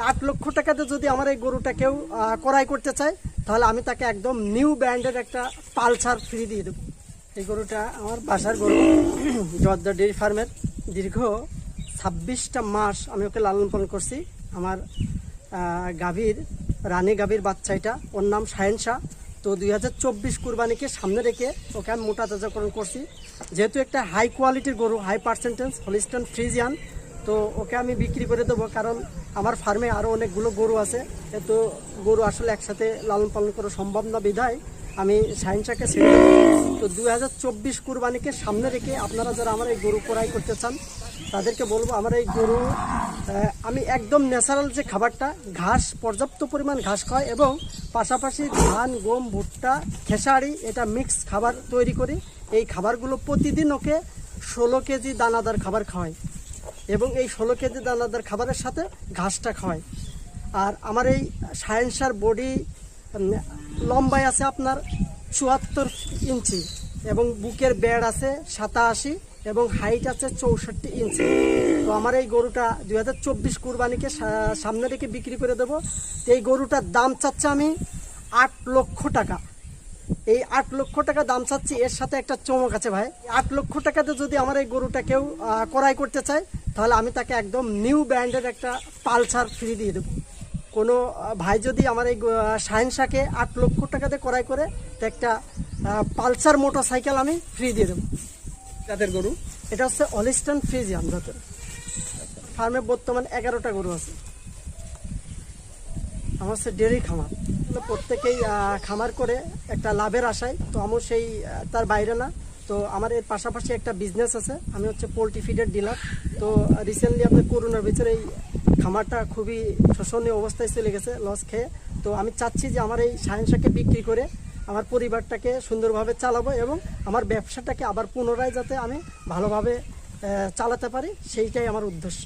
8 লক্ষ টাকাতে যদি আমার এই গরুটা কেউ ক্রয় করতে চায় তাহলে আমি তাকে একদম নিউ ব্র্যান্ডের একটা পালসার ফ্রি দিয়ে দেবো। এই গরুটা আমার বাসার গরু, জর্দা ডেয়ারি ফার্মের। দীর্ঘ 26টা মাস আমি ওকে লালন পালন করছি। আমার গাভীর রানী গাভীর বাচ্চাটা, ওর নাম শাহেনশা। তো 2024 কুরবানিকে সামনে রেখে ওকে আমি মোটা তাজাকরণ করছি। যেহেতু একটা হাই কোয়ালিটির গরু, হাই পার্সেন্টেজ হলিস্টান ফ্রিজিয়ান, তো ওকে আমি বিক্রি করে দেবো। কারণ আমার ফার্মে আরও অনেকগুলো গরু আছে, তো গরু আসলে একসাথে লালন পালন করা সম্ভব না, বিধায় আমি শাহিনশাকে ছেড়ে দেবো। তো 2024 কুরবানিকে সামনে রেখে আপনারা যারা আমার এই গরু ক্রয় করতে চান তাদেরকে বলবো, আমার এই গরু আমি একদম ন্যাচারাল যে খাবারটা, ঘাস, পর্যাপ্ত পরিমাণ ঘাস খায় এবং পাশাপাশি ধান, গম, ভুট্টা, খেসারি, এটা মিক্স খাবার তৈরি করি। এই খাবারগুলো প্রতিদিন ওকে 16 কেজি দানাদার খাবার খাওয়াই এবং এই 16 কেজি দানাদার খাবারের সাথে ঘাসটা খাওয়াই। আর আমার এই শাহেনশার বডি লম্বায় আছে আপনার 74 ইঞ্চি এবং বুকের বেড় আছে 87 এবং হাইট আছে 64 ইঞ্চি। তো আমার এই গরুটা 2024 কুরবানিকে সামনে রেখে বিক্রি করে দেবো। তো এই গরুটার দাম চাচ্ছে আমি 8 লক্ষ টাকা। এই 8 লক্ষ টাকা দাম চাচ্ছি। এর সাথে একটা চমক আছে ভাই, 8 লক্ষ টাকাতে যদি আমার এই গরুটা কেউ ক্রয় করতে চায় তাহলে আমি তাকে একদম নিউ ব্র্যান্ডের একটা পালসার ফ্রি দিয়ে দেবো। কোনো ভাই যদি আমার এই শাহেনশাকে 8 লক্ষ টাকাতে ক্রয় করে, তো একটা পালসার মোটরসাইকেল আমি ফ্রি দিয়ে দেবো। জাতের গরু? এটা হচ্ছে হলিস্টান ফ্রিজিয়ান জাতের। ফার্মে বর্তমান 11টা গরু আছে। আমার হচ্ছে ডেয়ারি খামার, প্রত্যেকেই খামার করে একটা লাভের আশায়। তো আমার সেই তার বাইরে না। তো আমার এর পাশাপাশি একটা বিজনেস আছে, আমি হচ্ছে পোলট্রি ফিডের ডিলার। তো রিসেন্টলি আপনার করোনার ভিতরে এই খামারটা খুবই শোষণীয় অবস্থায় চলে গেছে, লস খেয়ে। তো আমি চাচ্ছি যে আমার এই শাহেনশাকে বিক্রি করে আমার পরিবারটাকে সুন্দরভাবে চালাবো এবং আমার ব্যবসাটাকে আবার পুনরায় যাতে আমি ভালোভাবে চালাতে পারি, সেইটাই আমার উদ্দেশ্য।